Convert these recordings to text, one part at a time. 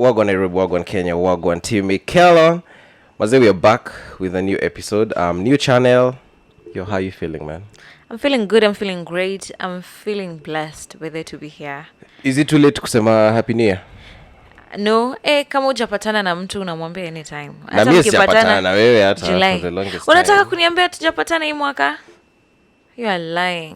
Wagwan Nairobi, Wagwan Kenya, Wagwan team Miquel. Maze, we are back with a new episode. New channel. Yo, how you feeling, man? I'm feeling good. I'm feeling great. I'm feeling blessed whether to be here. Is it too late kusema happy new year? No, kama hujapatana na mtu unamwambia anytime. Na mimi sijapatana na wewe hata for the longest time. Unataka kuniambia tujapatana hii mwaka? You are lying.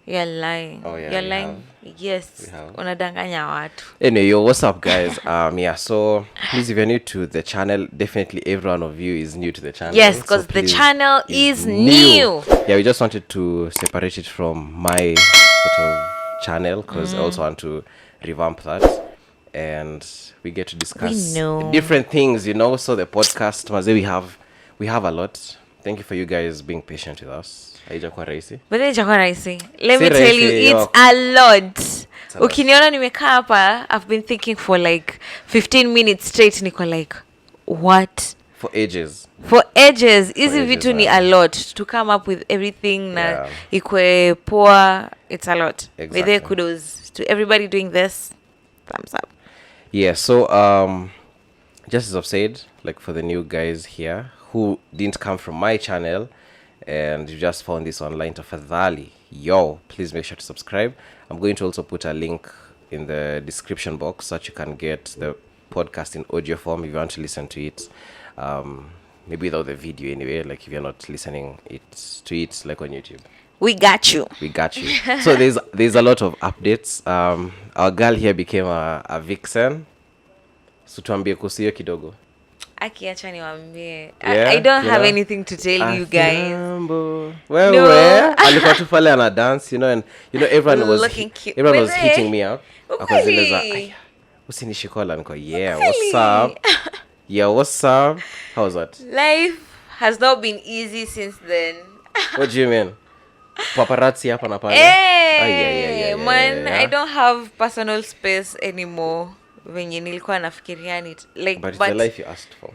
You are lying. Oh, yeah, you're lying. Yes. Unadanganya watu. Anyway, yo, what's up, guys? Yeah, so please, if you're new to the channel, definitely every one of you is new to the channel. Yes, because the channel is new. Yeah, we just wanted to separate it from my sort of channel because I also want to revamp that. And we get to discuss different things, you know. So the podcast, Maze, we have a lot. Thank you for you guys being patient with us. Haijakuwa rahisi. But haijakuwa rahisi. Let me tell you, it's a lot. Ukiniona nimekaa hapa, I've been thinking for like 15 minutes straight. Niko like, what? For ages. Easy vitu ni a lot. To come up with everything na ikwe poa, it's a lot. Exactly. With kudos to everybody doing this. Thumbs up. Yeah, so just as I've said, like for the new guys here who didn't come from my channel and you just found this online, tafadhali, yo, please make sure to subscribe. I'm going to also put a link in the description box so that you can get the podcast in audio form if you want to listen to it. Maybe without the video anyway, like if you're not listening to it like on YouTube. We got you. So there's a lot of updates. Our girl here became a vixen. So tuambie kuhusu hiyo kidogo. Akiacha niwaambie. I don't have anything to tell you guys. Well, alikuwa tu pale ana dance, you know, and you know everyone was hitting me up. Akazeleza, usinishikola niko, yeah, what's up? Yeah, what's up? How was that? Life has not been easy since then. What do you mean? Paparazzi hapa na pale. Man, I don't have personal space anymore. Venye nilikuwa nafikiria like, but it's the life you asked for.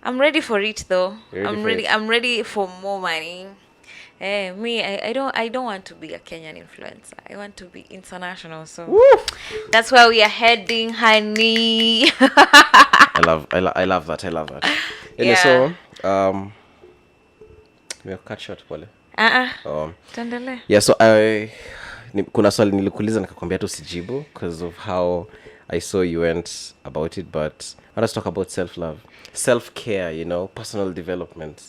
I'm ready for it though. I'm ready for more money. I don't want to be a Kenyan influencer. I want to be international. So that's where we are heading, honey. I love that. And so we'll cut short pole. Tandale. Yeah, so kuna swali nilikuuliza nikakwambia tu sijibu because of how I saw you went about it, but I want to talk about self-love, self-care, you know, personal development.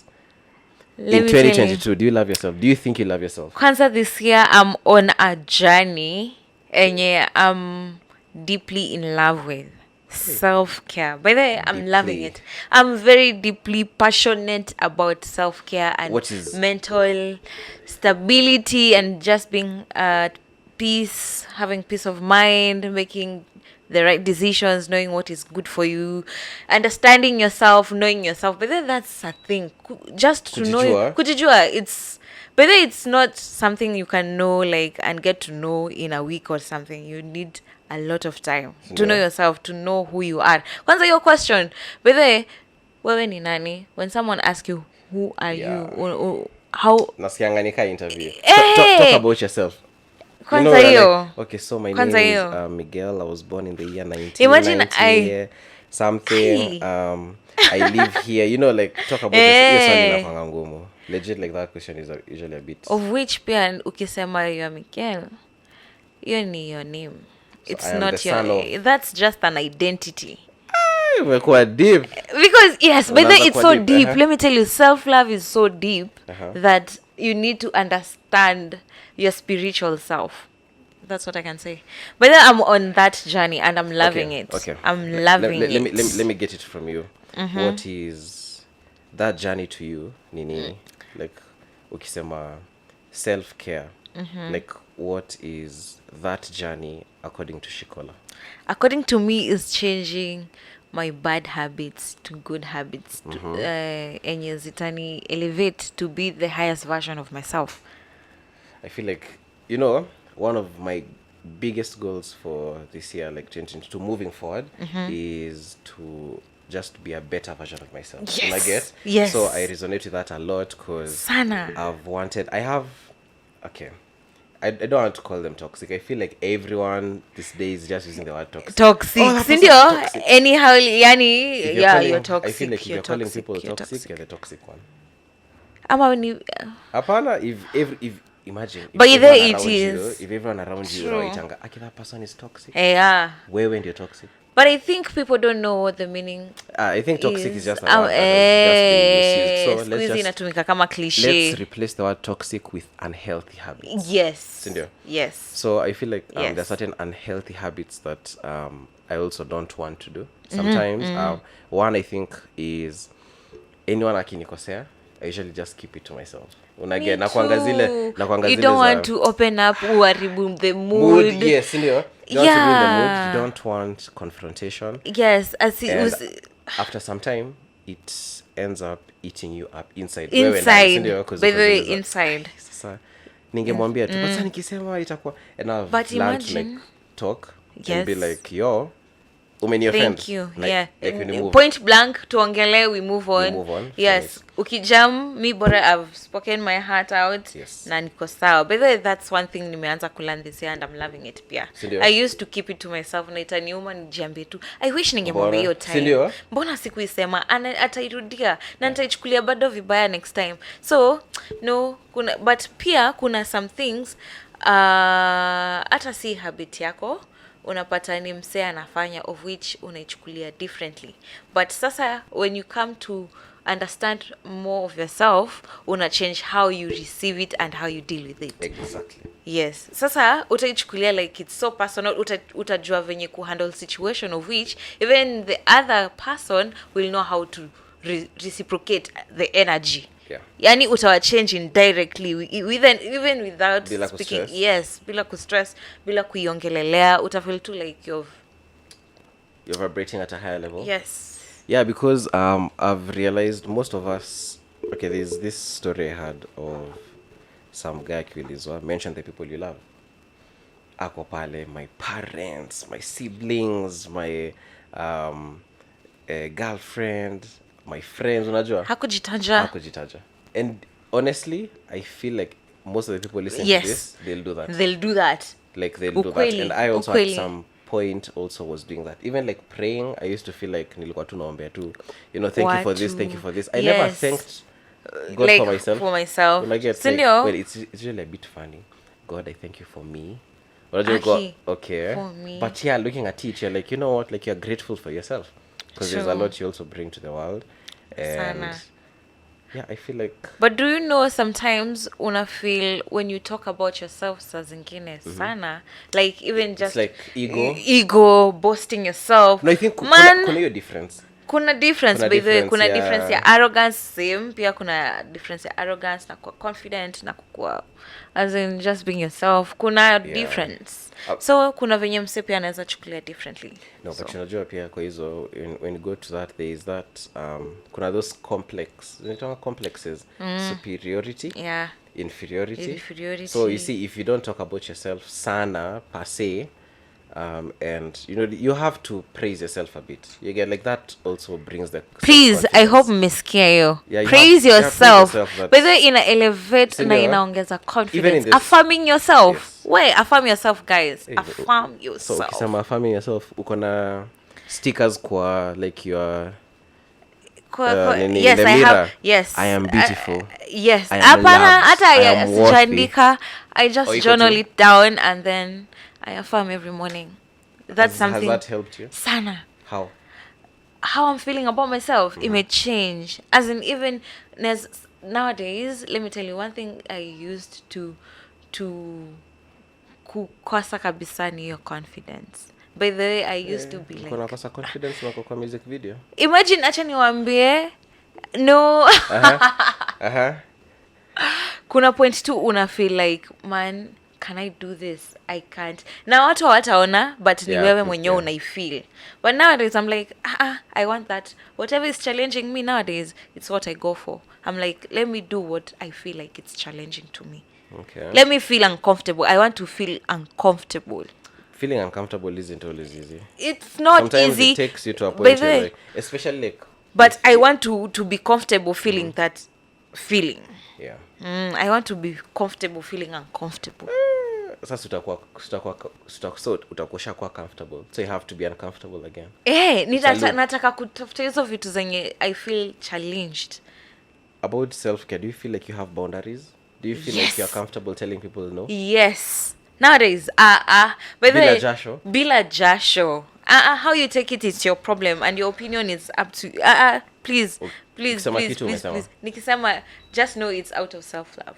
In 2022, do you love yourself? Do you think you love yourself? Kwanza, this year I'm on a journey and I'm deeply in love with self-care. By the way, I'm loving it. I'm very deeply passionate about self-care and mental stability and just being at peace, having peace of mind, making the right decisions, knowing what is good for you, understanding yourself, knowing yourself. But then that's a thing. Just to know. Kujijua. But then it's not something you can know like and get to know in a week or something. You need a lot of time to know yourself, to know who you are. Kwanza your question. But then, wewe ni nani? When someone asks you, who are you? How? Nasikianga interview. Talk about yourself. Kwanza hiyo. Okay, so my name is Miguel. I was born in the year 1990. Something. I live here. You know, like, talk about yourself. Legit, like, that question is usually a bit. Of which pia ukisema you are Miquel, you ni your name. It's not your. That's just an identity. We're quite deep. Because yes, but then it's so deep. Let me tell you, self-love is so deep that you need to understand your spiritual self. That's what I can say. But then I'm on that journey and I'm loving it. Okay. I'm loving it. Let me get it from you. What is that journey to you? Nini? Like, ukisema self-care. Like, what is that journey according to Sheekola? According to me, is changing my bad habits to good habits. Enye zitani elevate to be the highest version of myself. I feel like, you know, one of my biggest goals for this year, like 2022, moving forward, is to just be a better version of myself. Yes. I get? Yes. So I resonate with that a lot because I don't want to call them toxic. I feel like everyone these days is just using the word toxic. Toxic. that person's Sindio? toxic. Anyhow, yani, If yeah, calling, you're toxic. I feel like if you're calling people you're toxic, you're the toxic one. Ama when you, Apana, if imagine but if either everyone it around you, is if everyone around you true. unaitanga, that person is toxic. Yeah. Where when you're toxic? But I think people don't know what the meaning I think toxic is just a word that has just been misused. So squeezy inatumika kama cliche. let's replace the word toxic with unhealthy habits. Yes. Sindio? Yes. So I feel like Yes. there are certain unhealthy habits that I also don't want to do. Sometimes one I think is anyone akinikosea, I usually just keep it to myself. Unage nakwanga zile you don't want to open up uharibu the mood. Yes, sindio? You don't want to ruin the mood. You don't want confrontation. Yes, as it And was after some time it ends up eating you up inside. inside. By the way, inside. Sasa ningemwambia tu basi nikisema itakuwa, and I've But learned to imagine, like talk yes, and be like, yo, umeni-offend. thank you. Like, Yeah. like when you move. Point blank tuongele, we move on. We move on. Yes. Ukijam, mi bora I've spoken my heart out. Yes. Na niko sawa. By the way, that's one thing nimeanza kulearn this year and I'm loving it pia. Sindio? I used to keep it to myself na itaniuma nijiambie tu. I wish ningemwambia hiyo time. Sindio? Mbona sikuisema? Atairudia na nitaichukulia bado vibaya next time. So, no, but pia kuna some things hata si habit yako unapata ni msee anafanya of which unaichukulia differently, but sasa when you come to understand more of yourself una change how you receive it and how you deal with it. Exactly. Yes, sasa utaichukulia like it's so personal. Utajua venye kuhandle situation of which even the other person will know how to reciprocate the energy. Yeah. Yani utawa change indirectly even without bila speaking. kustress. Yes, bila kustress, bila kuiongelelea, utafeel too like you're vibrating at a higher level. Yes. Yeah, because I've realized most of us, okay, there's this story I heard of some guy akiulizwa, mention the people you love. Ako pale, my parents, my siblings, my girlfriend, my friends, unajua? Hakujitaja. And honestly, I feel like most of the people listening to this, they'll do that. Like they'll do that. And I also at some point also was doing that. Even like praying, I used to feel like nilikuwa tu naombea tu, thank you for this, thank you for this. I never thanked God like for myself. Like, well, it's really a bit funny. God, I thank you for me. Okay. For me. But yeah, looking at it, you're like, you know what? Like you're grateful for yourself because there's a lot you also bring to the world. And Sana. Yeah, I feel like. But do you know sometimes una feel when you talk about yourself saa zingine sana, like even just it's like ego boasting yourself. No, I think kuna hiyo difference. Kuna difference by the way, kuna difference ya arrogance same, pia kuna difference ya arrogance na kuwa confident na kuwa as in just being yourself. Kuna difference. So kuna venye mse pia anaweza chukulia differently. No, so. But unajua pia kwa hizo when you go to that there is that kuna those complexes, superiority, inferiority. So you see, if you don't talk about yourself sana per se, and you have to praise yourself a bit. You get like that also brings the please. I hope mmesikia hiyo. Praise yourself. By the way, ina elevate na inaongeza confidence. Affirming yourself. Yes. Wait, affirm yourself, guys. Affirm yourself. So ukisema affirming yourself, uko na stickers kwa like your yes, I have. Yes, I am beautiful. Yes, apana hata sijaandika. I just journal it down and then I affirm every morning. That's something. Has that helped you? Sana. How I'm feeling about myself, it may change. As in, even nowadays, let me tell you one thing I used to kukosa kabisa ni your confidence. By the way, I used to be like, kuna kosa confidence wako kwa music video. Imagine acha niwaambie no. Kuna point tu una feel like, man, can I do this? I can't. Na watu wataona, but ni wewe mwenyewe unaifeel. But nowadays I'm like, I want that. Whatever is challenging me nowadays, it's what I go for. I'm like, let me do what I feel like it's challenging to me. Okay. Let me feel uncomfortable. I want to feel uncomfortable. Feeling uncomfortable isn't always easy. It's not Sometimes easy. It takes you to a point where like, especially like. But I want to be comfortable feeling that feeling. Yeah. I want to be comfortable feeling uncomfortable. sasa utakuwa comfortable, so you have to be uncomfortable again. Nataka kutafuta hizo vitu zenye I feel challenged about self-care. Do you feel like you have boundaries? Do you feel like you're comfortable telling people no? Yes, nowadays by the way, bila jasho. How you take it is your problem, and your opinion is up to please. Nikisema, just know it's out of self-love.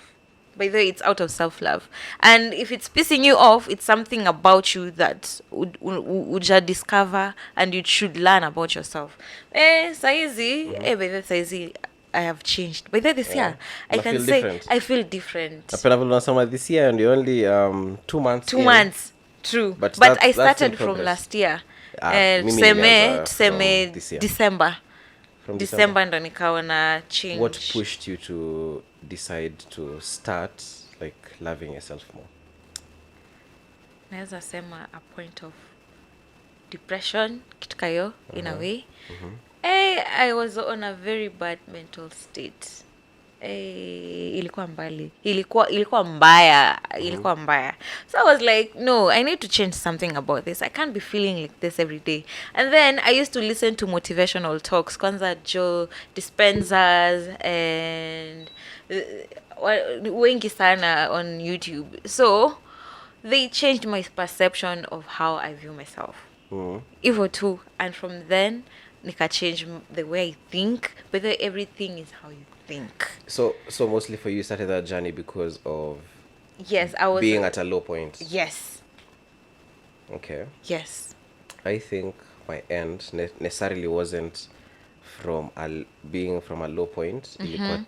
By the way, it's out of self-love, and if it's pissing you off, it's something about you that would discover, and you should learn about yourself. Saizi, by the way, saizi I have changed. By the way, this year I can say different. I feel different. This year and only 2 months. 2 months, true. But I started from last year. Tuseme December. From December ndo nikawa na change. What pushed you to decide to start like loving yourself more? Naweza sema a point of depression, kitu kayo, in a way. I was on a very bad mental state. Ilikuwa mbaya. So I was like, no, I need to change something about this. I can't be feeling like this every day. And then I used to listen to motivational talks, Kwanza Joe Dispensers, and wengi sana on YouTube. So they changed my perception of how I view myself. Evo too. And from then nika change the way I think, but everything is how you think. So mostly for you started that journey because of I was being at a low point. Yes. Okay. Yes. I think my end necessarily wasn't from being from a low point. I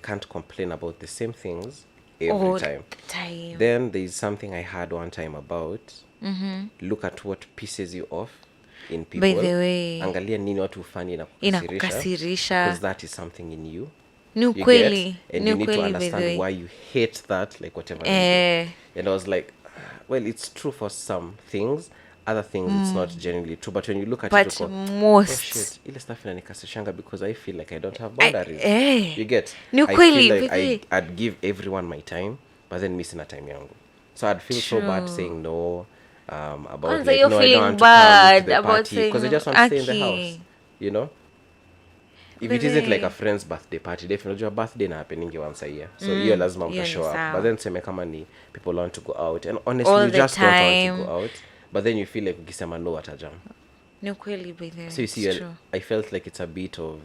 can't complain about the same things every time. Then there's something I had one time about look at what pisses you off in people. By the way, angalia nini watu ufanye inakukasirisha, because that is something in you. Ni kweli. And you need to understand why you hate that, like whatever. And I was like, well, it's true for some things, other things it's not genuinely true. But when you look at it, most, oh shit, ile stuff inanikasishanga because I feel like I don't have boundaries. You get? Ni I feel like I'd give everyone my time, but then missing a time yangu. So I'd feel so bad saying no. About like, you're feeling bad about saying because I just want to stay in the house, you know. If it isn't like a friend's birthday party, definitely your birthday na happening once a year, so you lazima mta show up. But then sema kama ni people want to go out, and honestly you just don't want to go out, but then you feel like ukisema no atajam. Ni kweli by the way. So you see, I felt like it's a bit of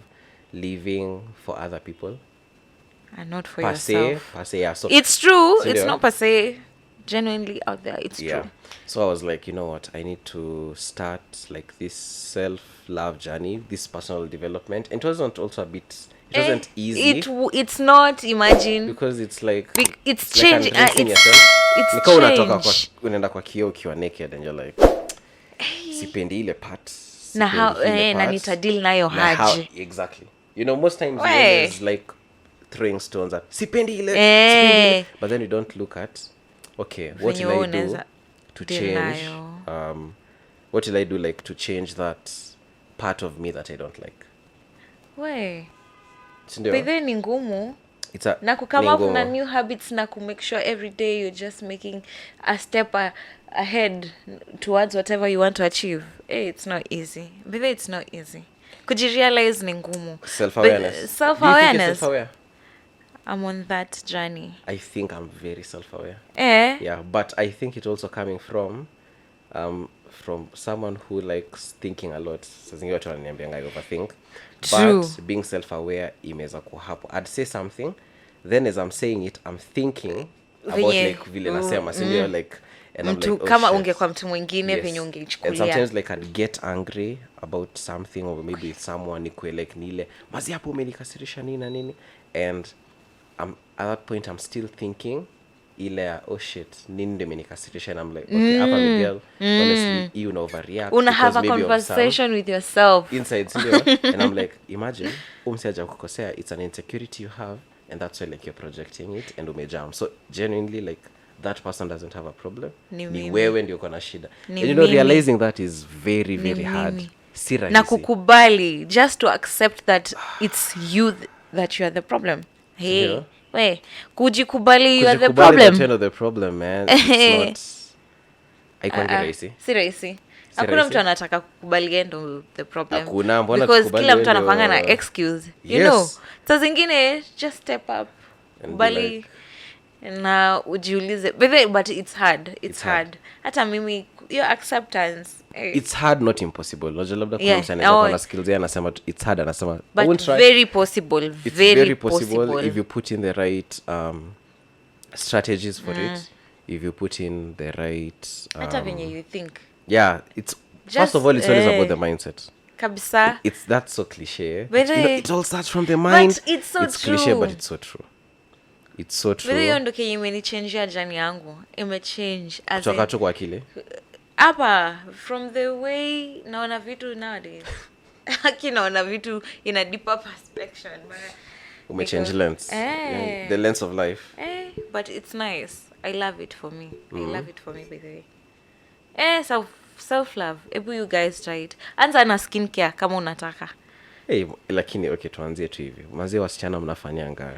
living for other people and not for yourself. Per se, yeah. So it's true. So it's not per se. Genuinely out there, it's true. So I was like, you know what, I need to start like this self-love journey, this personal development. And it wasn't easy. It's not, imagine, because it's like it's changing. It's change. Unaenda kwa kioo ukiwa naked and you're like, sipendi ile part. Na how na nitadeal nayo haje. Exactly. You know, most times it's like throwing stones at sipendi ile. But then you don't look at, okay, what did I do to change? What did I do like to change that part of me that I don't like? But then ni ngumu. Na come up na new habits na ku make sure every day you're just making a step ahead towards whatever you want to achieve. It's not easy. But it's not easy. Kujirealize ni ngumu. Self-awareness. Self-awareness. Self-aware? I'm on that journey. I think I'm very self-aware. Yeah, but I think it's also coming from someone who likes thinking a lot. So I overthink. True. But being self-aware imeza kuhapo. I'd say something, then as I'm saying it, I'm thinking about like vile nasema, sindio, like, and I'm like, kama ungekuwa mtu mwingine venye ungechukulia. And sometimes like I'd get angry about something, or maybe with someone nikwe like nile mazi hapo umenikasirisha nini na nini, and at that point I'm still thinking ile oh shit nini ndio imenikasirisha, and I'm like, okay, hapa Miquel, honestly you overreact. Una have a conversation with yourself inside, sindio. And I'm like, imagine umsiaja kukosea, it's an insecurity you have, and that's why like you're projecting it and umejam. So genuinely like that person doesn't have a problem, ni wewe ndio uko na shida. And you know, realizing that is very very hard. Si rahisi. Na kukubali, just to accept that it's you that you are the problem. Hey, we kujikubali you are the Kujikubali problem. that you're not the problem, man. It's not. Haikuangi rahisi. Si rahisi. Hakuna mtu anataka kukubali yeye ndo the problem. Hakuna, mbona because tukubali kila mtu wewe anakuanga na ndio- excuse. You Yes. know. Saa zingine just step up. And be Kubali like- na ujiulize. But it's hard. It's hard. Hata mimi your acceptance. It's hard, not impossible. Unajua labda kuna Yeah. mtu anaweza kuwa Oh. na skills yeye anasema it's hard, anasema I But won't try. very possible. It's Very possible if you put in the right strategies for it. If you put in the right Hata venye you think. yeah, it's Just, first of all it's always about the mindset. Kabisa. It's that's so cliche. But, You know, it all starts from the mind. But it's so cliche, true. but it's so true. It's so true. Vile hiyo ndo kenye imenichangia jani yangu. Imechange. As Kutoka in, tu kwa akili. hapa from the way naona vitu nowadays. Haki naona vitu in a deeper perspective. Umechange lens. Yeah, the lens of life. But it's nice. I love it for me. I love it for me by the way. Self love. Ebu you guys try it. Anza na skincare kama unataka. Hey, lakini okay, tuanzie tu hivi. Mazee wasichana mnafanyanga.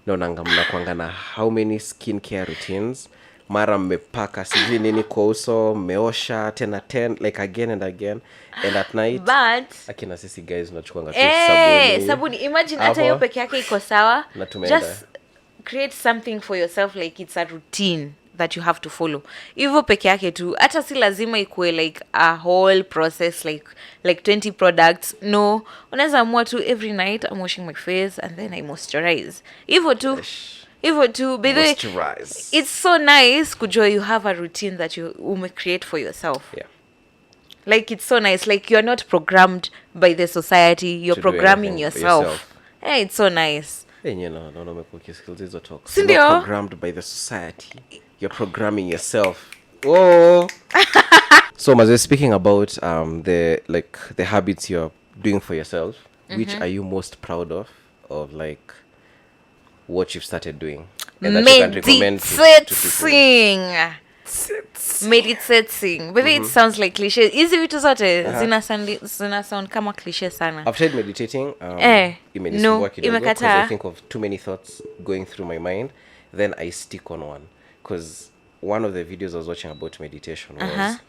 Naonanga mnakuanga na how many skincare routines? Mara mmepaka sijui nini kwa uso, mmeosha tena 10 like again and again, and at night But akina sisi guys tunachukuanga tu sabuni. Imagine hata hiyo peke yake iko sawa. Na tumeenda. Just create something for yourself like it's a routine that you have to follow. Hivyo peke yake tu. Hata si lazima ikuwe like a whole process like 20 products. No. Unaweza amua tu every night I'm washing my face and then I moisturize. Hivyo tu. Hivyo tu. By the way, moisturize. it's so nice kujua you have a routine that you create for yourself. Yeah. Like it's so nice. Like you're not programmed by the society. You're To do programming anything yourself. Hey, it's so nice. Hey, no, umekuwa skills hizo talk. Sindio? You're not programmed by the society. You're programming yourself. Oh. So, Maze, speaking about the habits you're doing for yourself, which are you most proud of like what you've started doing and that you can recommend to people? Meditating. Maybe it sounds like cliche. Hizi vitu zote zina sound kama cliche sana. I've tried meditating. No, because I think of too many thoughts going through my mind. Then I stick on one. Because one of the videos I was watching about meditation was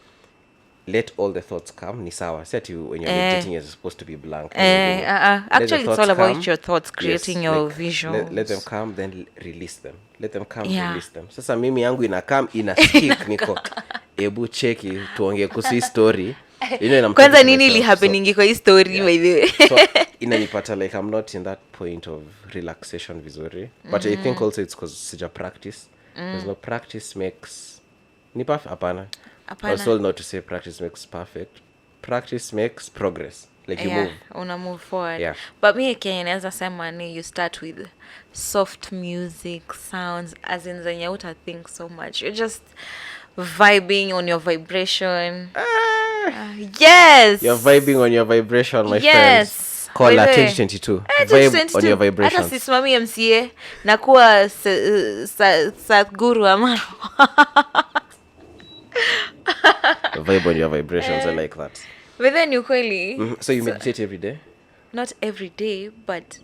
let all the thoughts come. Ni sawa. Say when you're meditating, you're supposed to be blank. Actually, it's all about your thoughts, creating your visuals. Let them come, then release them. Let them come, release them. Sasa mimi yangu ina stick niko ebu cheki tuongee kuhusu story. Kwanza nini ili happening kwa hii story by the way. So inanipata like I'm not in that point of relaxation vizuri. But I think also it's because sija practice. There's no practice makes ni perfect. Hapana. Also not to say practice makes perfect. Practice makes progress. Like you move. Una move forward. Yeah. But me Kenya naweza sema ni you start with soft music, sounds, as in zenye uta think so much. You're just vibing on your vibration. Yes. You're vibing on your vibration, my friends. Call 2022. Vibe on your vibrations. Hata sisimami MCA na kuwa Sadhguru Amaro. Vibe on your vibrations. I like that. But then ukweli. So you meditate every day? Not every day, but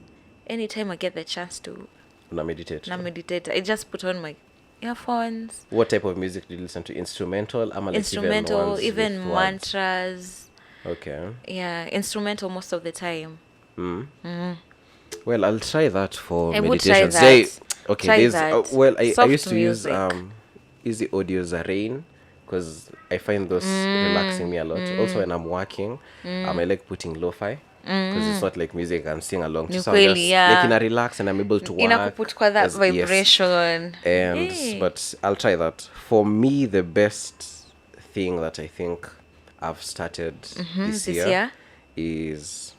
anytime I get the chance to. Na meditate. I just put on my earphones. What type of music do you listen to? Instrumental? Instrumental, even mantras. Okay. Yeah, instrumental most of the time. Well, I'll try that for I meditation. would try that. Okay, Try there's that. I used to music. use Easy Audio's Rain because I find those relaxing me a lot. Also when I'm working, I like putting lo-fi because it's not like music I can sing along to. So I'm just like in a relax and I'm able to work. Inakuput kwa that vibration. Yes. But I'll try that. For me, the best thing that I think I've started this year is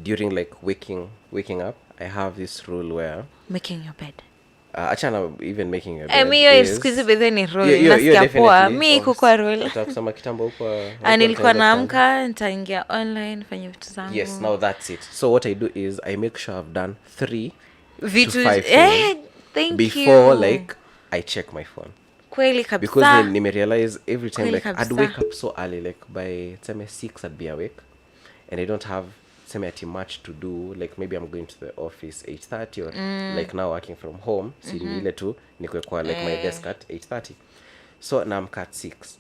during like waking up. I have this rule where Making your bed. Achana even making your bed. Mi hiyo siku hizi bedhe ni rule. Nasikia poa. Mi kukua rule. Utakusema kitambo huko. Nilikuwa naamka, nitaingia online, fanya vitu zangu. Yes, now that's it. So what I do is I make sure I've done 3 to 5 things before like I check my phone. Kweli kabisa. Because then nimerealize every time Kweli like kabisa. I'd wake up so early, like by time 6 I'd be awake and I don't have much to do, like maybe I'm going to the office 8:30 or like now working from home, si ni ile tu nikwe kwa like my desk at 8:30. So now I'm at 6.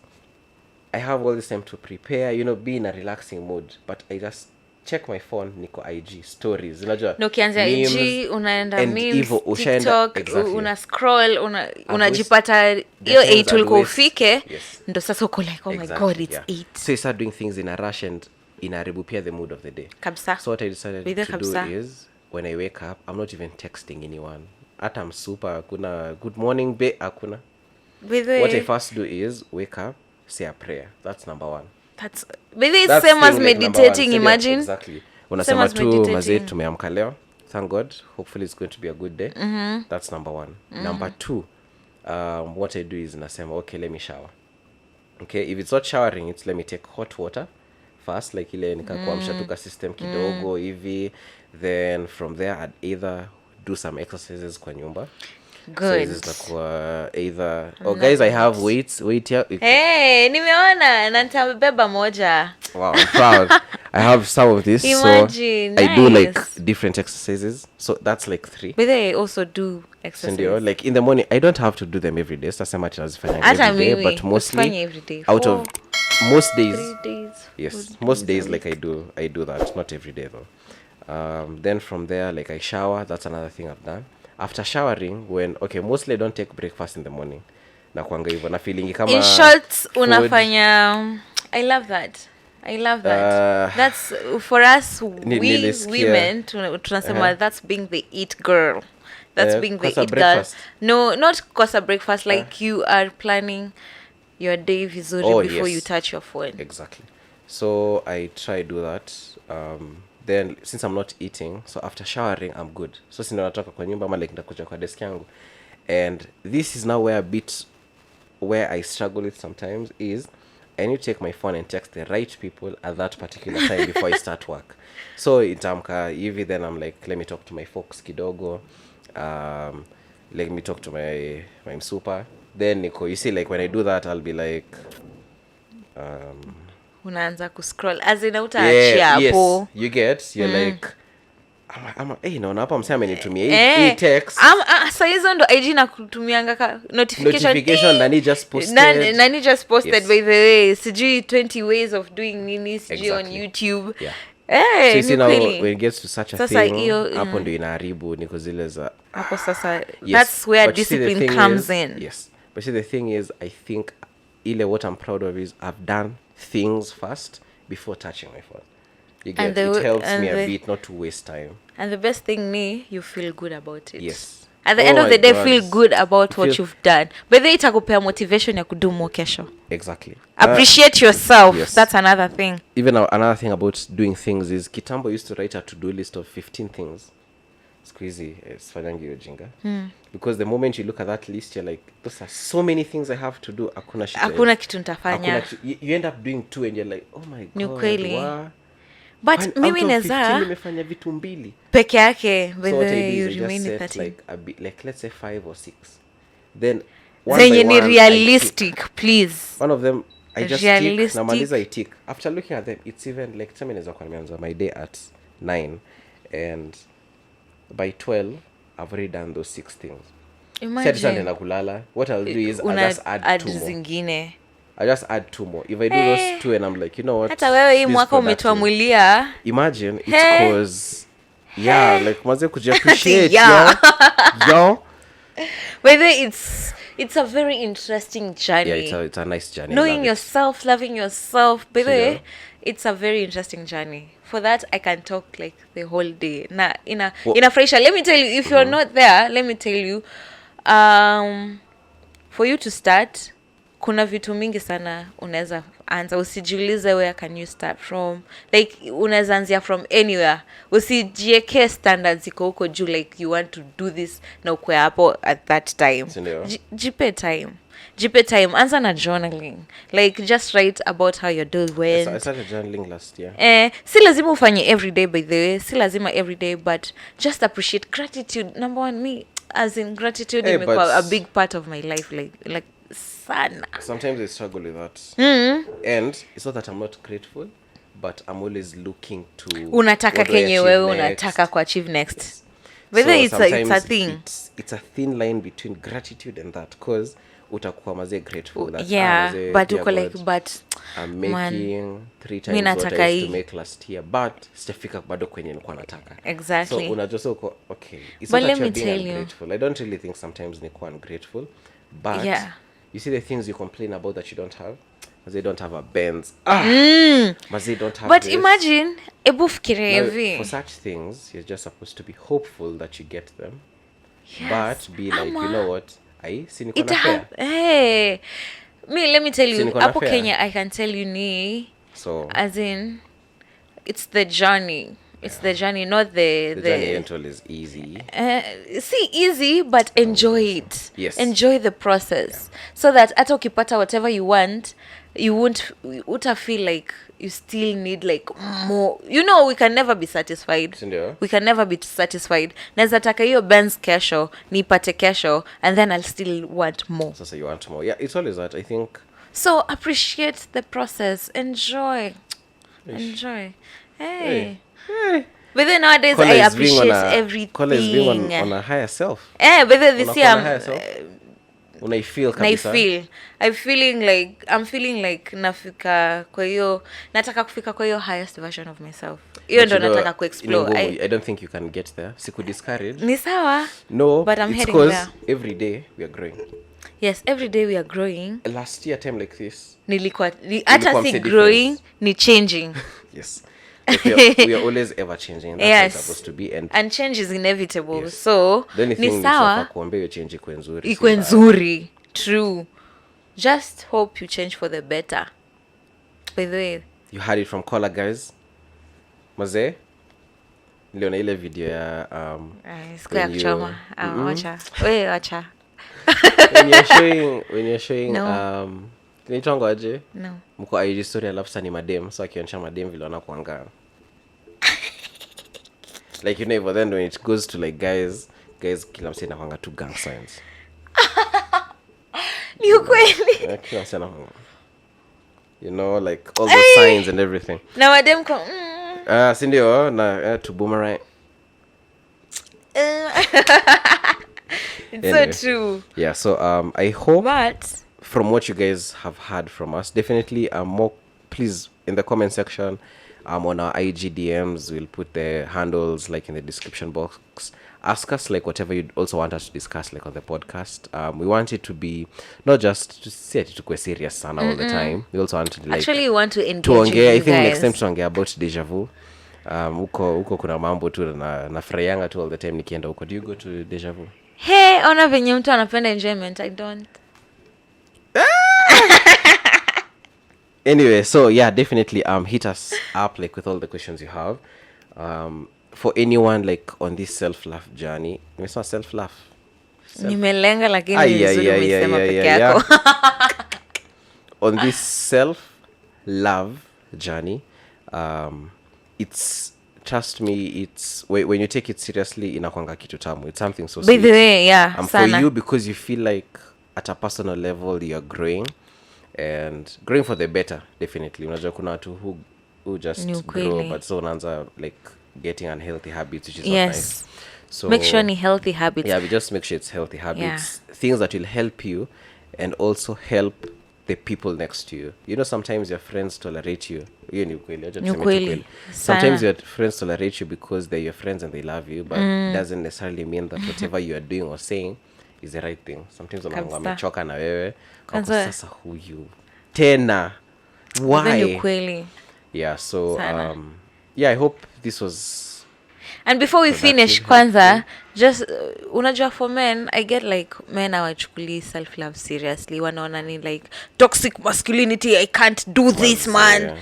I have all this time to prepare, be in a relaxing mood, but I just check my phone, niko IG stories, unajua no kianza IG unaenda memes, TikTok, una scroll, unajipata hiyo 8 ulikuwa ufike, ndo sasa uko like oh my god, it's 8. So you start doing things in a rush and inaharibu pia the mood of the day. Kabisa. So what I decided to do is when I wake up, I'm not even texting anyone. Hata I'm super, hakuna good morning babe, hakuna. What I first do is wake up, say a prayer. That's number 1. That's same as meditating, imagine. Exactly. Unasema tu mazee tumeamka leo. Thank God. Hopefully it's going to be a good day. That's number 1. Number 2, what I do is nasema okay, let me shower. Okay, if it's not showering, it's let me take hot water first, like ile nikakuamsha tuka system kidogo hivi, then from there I'd either do some exercises kwa nyumba. Good. So this either guys, I have weight here. Hey, nimeona na nitabeba moja. Wow, I'm proud. I have some of this. Imagine, so nice. I do like different exercises. So that's like 3. But they also do exercises. Like in the morning, I don't have to do them every day. So I'm much as every day, but mostly every day. Out of most days. 3 days. Yes, most days like I do that. Not every day though. Then from there, like I shower. That's another thing I've done. After showering, mostly I don't take breakfast in the morning. Na kuanga hivyo na feeling kama in short unafanya. I love that. That's for us women tunasema that's being the eat girl. That's being the eat girl. No, not kosa breakfast, like you are planning your day vizuri before you touch your phone. Exactly. So I try do that. Then since I'm not eating, so after showering I'm good. So sina natoka kwa nyumba ama like ndakuja kwa desk yangu. And this is now where I struggle with sometimes is I need to take my phone and text the right people at that particular time before I start work. So itamka hivi, then I'm like, let me talk to my folks kidogo. Let me talk to my msupa. Then you see, like when I do that, I'll be like unaanza kuscroll as in utaachia hapo. Yes, you get, you're like naona hapa msema amenitumia text. Sasa hizo ndo IG na kutumianga ka notification nani just posted by the way, sijui 20 ways of doing nini sijui on YouTube. So you see now when it gets to such a thing, hapo ndo inaharibu niko zile za hapo sasa. That's where discipline comes in. Yes, but see the thing is, I think what I'm proud of is I've done things first before touching my phone. It helps me a bit not to waste time. And the best thing you feel good about it. Yes. At the end of the day, feel good about what you've done. But then itakupea motivation ya kudu more kesho. Exactly. Appreciate yourself. Yes. That's another thing. Even another thing about doing things is Kitambo used to write a to-do list of 15 things. It's crazy. It's fanyangi ujinga. Because the moment you look at that list, you're like, those are so many things I have to do. Hakuna kitu nitafanya. You end up doing 2 and you're like, oh my God. Ni kweli. But mimi naweza nimefanya vitu 2 peke yake, but so you remain 13. Like a bit, like let's say 5 or 6. Then zenye ni realistic, please. One of them I just tick, namaliza I tick. After looking at them, it's even like 10 minutes kwa nimeanza my day at 9 and by 12 I've already done those 6 things. Imagine na kulala. What I'll do is I just add 2 more. Zingine. I just add 2 more. If I do those 2 and I'm like, you know what? Hata wewe hii mwaka umetuamulia. Imagine it's cause like mwanze kujiappreciate. Yo. Whether it's a very interesting journey. Yeah, it's a nice journey. Knowing yourself, loving yourself. By the way, it's a very interesting journey. For that, I can talk like the whole day. Na inafurahisha. Let me tell you, if you're not there, let me tell you, for you to start, kuna vitu mingi sana unaweza anza. Usijiulize where can you start from, like unaweza anzia from anywhere. Usijieke standards iko huko juu like you want to do this na ukwe hapo at that time. Jipe time. Anza na journaling, like just write about how your day went. I started journaling last year. Si lazima ufanye every day, by the way, si lazima every day, but just appreciate gratitude. Number 1, me as in gratitude imekuwa a big part of my life, like sana. Sometimes I struggle with that. And it's not that I'm not grateful, but I'm always looking to unataka what do I kenye achieve wewe next. unataka kuachieve next. Yes. Whether So it's a sometimes thing. it's a thin line between gratitude and that, cause utakuwa mazee grateful that mazee, But dear uko God, like but I'm man, making 3 mi times what nataka I used to hii. make last year, but sijafika bado kwenye nilikuwa nataka. Exactly. So unajua so uko okay, it's But not let that me you're being tell you. ungrateful. I don't really think sometimes nikuwa ungrateful, but Yeah. you see the things you complain about that you don't have. They don't have a Benz. They don't have But this. imagine ebu fikiria Now, hivi. for such things, you're just supposed to be hopeful that you get them. Yes. But be like, you know what? Si niko It na fare. hey. Me, let me tell Si you, niko na hapo fare. Kenya I can tell you ni So as in it's the journey. It's the journey, not the journey ain't always easy. see easy, but enjoy it. Yes. Enjoy the process, so that hata ukipata whatever you want, you won't feel like you still need like more. You know, we can never be satisfied. Sindio? We can never be satisfied. Naweza taka hiyo Benz kesho, nipate kesho, and then I'll still want more. So you want more. Yeah, it's always that. I think. So appreciate the process. Enjoy. Enjoy. Hey. But then nowadays Kola I is being appreciate on a- everything. Kola is being on a higher self. But then this Unakuwa year na higher self. Unaifeel kabisa. I'm feeling like nafika kwa hiyo, nataka kufika kwa hiyo highest version of myself. Hiyo But ndo you know, nataka kuexplore. I don't think you can get there. Siku discourage. Ni sawa. No, but I'm it's heading because there. every day we are growing. Yes, every day we are growing. Last year time like this. Hata si mse growing, difference. ni changing. Yes. Like we are always ever changing. That's how it's supposed to be. And change is inevitable. yes. So the only thing ni ni sawa. kuambia hiyo change ikuwe nzuri. Ikuwe nzuri. True. Just hope you change for the better. By the way, You heard it from Kola, guys. Maze, niliona ile video ya siku ya kuchoma. Wacha. Wewe wacha. when you're showing No. Nitwango aje? No. Mko IG story alafu sasa ni madem, so akionyesha madem vile wanakuanga. Like you know, but then when it goes to like guys kila msee anakuanga tu gang signs. Ni ukweli. Yeah, kila msee anakuanga. You know, like all those signs and everything. Na madem ko Si ndio na to boomerang. It's Anyway. so true. Yeah, so I hope But from what you guys have heard from us, definitely more, please in the comment section, on our IG DMs, we'll put the handles like in the description box. Ask us like whatever you also want us to discuss like on the podcast. We want it to be not just to say it to serious sana all the time. We also want to like actually you want to engage tuongea. with you I think next guys. time tuongea about deja vu. Huko kuna mambo tu na frayanga tu all the time nikienda huko. Do you go to deja vu? Hey, ona venye mtu anapenda enjoyment. I don't. Anyway, so yeah, definitely hit us up like with all the questions you have. For anyone like on this self-love journey. Nimesema self-love. Nimelenga lakini vizuri umesema peke yako. On this self-love journey, it's, trust me, it's when you take it seriously inakwanga kitu tamu. It's something so sweet. By the way, yeah, For you, because you feel like at a personal level you're growing and growing for the better. Definitely unajua kuna watu who just grow but so unaanza like getting unhealthy habits, which is not nice. So make sure ni healthy habits. Yeah, we just make sure it's healthy habits, things that will help you and also help the people next to you. You know, sometimes your friends tolerate you. Hiyo ni ukweli, acha tuseme ukweli. Sometimes your friends tolerate you because they're your friends and they love you, but doesn't necessarily mean that whatever you are doing or saying is the right thing. Sometimes wamechoka na wewe, sasa huyu tena why? Yeah, so yeah, I hope this was. And before we finish, kwanza, just unajua for men, I get like men hawachukuli self-love seriously. Wanaona ni like toxic masculinity, I can't do this, man.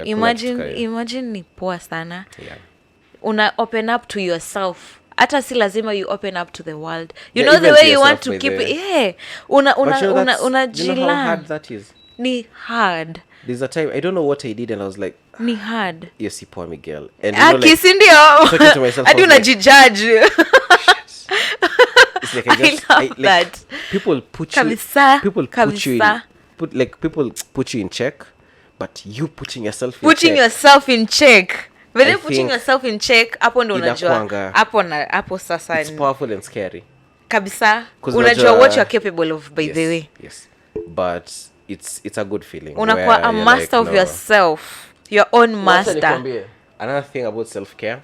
Imagine ni poa sana. Yeah. Una open up to yourself. Hata si lazima you open up to the world. You know the way you want to keep it. Yeah. You know how hard that is? Ni hard. There's a time, I don't know what I did, and I was like, ni hard. Yes, si poor Miquel. And you know, like, talking to myself, I do not judge. It's like I love that. People put you in check, but you putting yourself in check. But then putting think yourself in check, hapo ndo unajua. Hapo sasa it's powerful and scary. Kabisa. Unajua what you're capable of, by the way. Yes. But it's a good feeling. Unakuwa a master of yourself. Your own master. Another thing about self-care.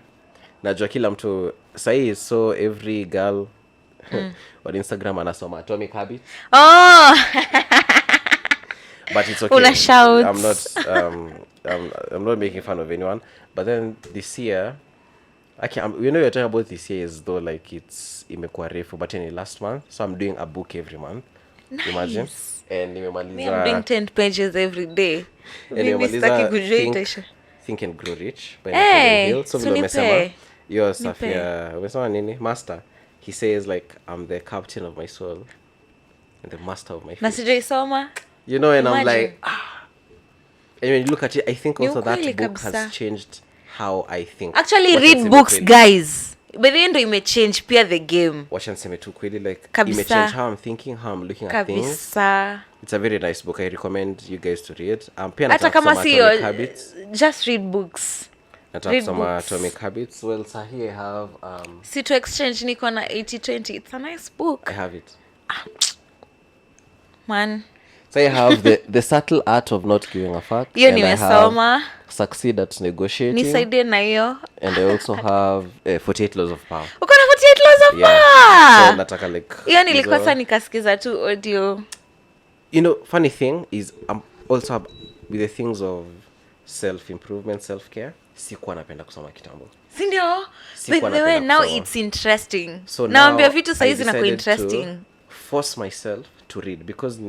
Najua kila mtu sahi, so every girl on Instagram anasoma Atomic Habits. Oh. But it's okay. Una shout. I'm not making fun of anyone. But then this year, you're talking about this year as though like it's imekuwa refu, but in last month, so I'm doing a book every month. Nice. Imagine. And I'm doing 10 pages every day. Think and Grow Rich by Miquel. So umesema your Safia umesema nini master. He says like I'm the captain of my soul and the master of my faith. Na sijaisoma. You know, and imagine. I'm like and when you look at it, I think also that book has changed how I think. Actually, read books, guys. But the end imechange pia the game. Wacha niseme tu kweli, like imechange how I'm thinking, how I'm looking at things. It's a very nice book. I recommend you guys to read. Pia hata kama sio just read books. Nataka kusoma Atomic Habits. Well, sahi I have see to exchange niko na 80/20. It's a nice book. I have it. Man. So I have the subtle art of not giving a fuck. Hiyo nimesoma. Succeed at negotiating. Nisaidie na hiyo. And I also have 48 Laws of Power. Uko na 48 Laws of Power? So nataka like hiyo nilikosa nikasikiza tu audio. You know, funny thing is I'm also with the things of self-improvement, self-care. Sikuwa napenda kusoma kitambo. Si ndio? By the way, now it's interesting. So naambia vitu saizi na interesting. Force myself to read because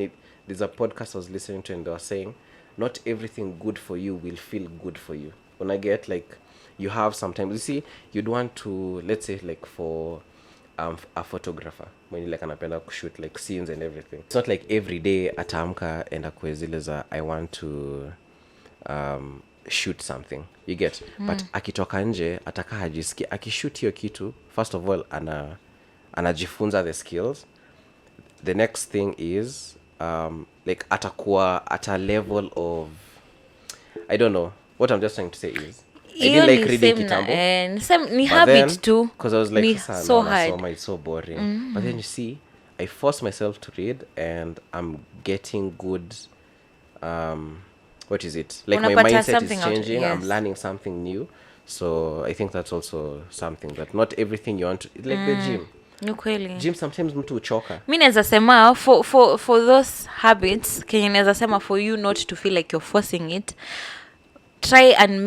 there's a podcast I was listening to and they were saying not everything good for you will feel good for you. When I get like you have sometimes, you see, you'd want to, let's say like for a photographer when you like anapenda shoot like scenes and everything. It's not like every day ataamka and akwe zile za I want to shoot something. You get? But akitoka nje ataka hajisikia akishoot hiyo kitu, first of all anajifunza the skills. The next thing is like atakuwa at a level of, I don't know what I'm just trying to say is I didn't like reading kitambo and ni habit too because I was like so hard. It's so boring. But then you see I force myself to read and I'm getting good what is it like my mindset is changing. I'm learning something new, so I think that's also something that not everything you want to, like the gym. Gym sometimes mtu uchoka. Mimi naweza sema for those habits Kenya naweza sema for you not to feel like you're forcing it, try and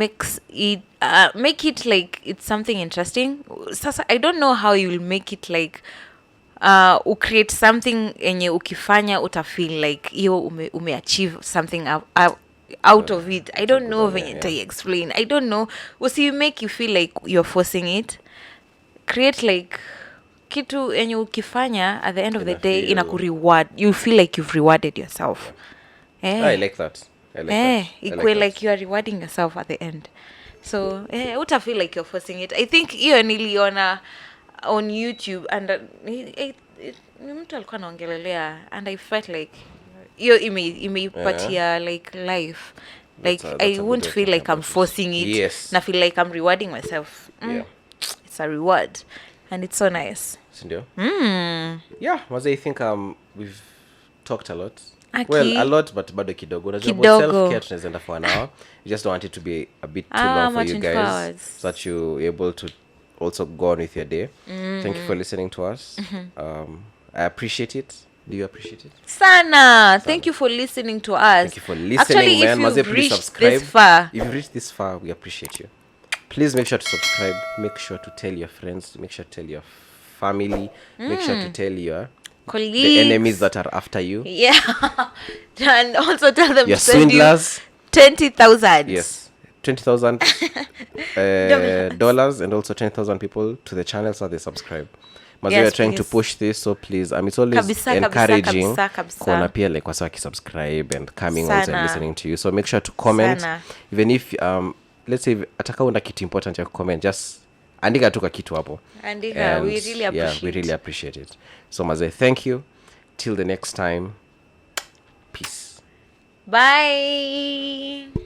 make it like it's something interesting. Sasa I don't know how you'll make it like create something enye ukifanya utafeel like hiyo umeachieve something out of it. I don't know when I explain. I don't know. You make you feel like you're forcing it. Create like kitu enye ukifanya at the end of the day inakureward. You feel like you've rewarded yourself. I like that. Equal like you are rewarding yourself at the end. So uta feel like you're forcing it. I think hiyo niliona on YouTube and mtu alikuwa anaongelelea and I felt like hiyo imeipatia like life. Like I won't feel like I'm forcing it. Yes. Na feel like I'm rewarding myself. It's a reward and it's so nice. Sindio? Yeah, I think we've talked a lot. Well, a lot, but bado kidogo. Unajua self-care tunaenda for an hour. You just don't want it to be a bit too long for you guys, so that you're able to also go on with your day. Thank you for listening to us. I appreciate it. Do you appreciate it? Sana. Thank you for listening to us. Thank you for listening, actually, man. If you've reached this far. If you've reached this far, we appreciate you. Please make sure to subscribe. Make sure to tell your friends. Make sure to tell your family. Make sure to tell your colleagues, the enemies that are after you. Yeah. And also tell them your to send swindlers. You 20,000. Yes. $20,000 dollars and also 10,000 people to the channel so they subscribe. We are trying to push this, so please. It's always encouraging. Kona pia like wasa subscribe and coming also and listening to you. So make sure to comment. Even if let's say ataka una kitu important ya comment, just andika tu kitu hapo. Andika, we really appreciate. Yeah, we really appreciate it. So Maze, thank you. Till the next time. Peace. Bye.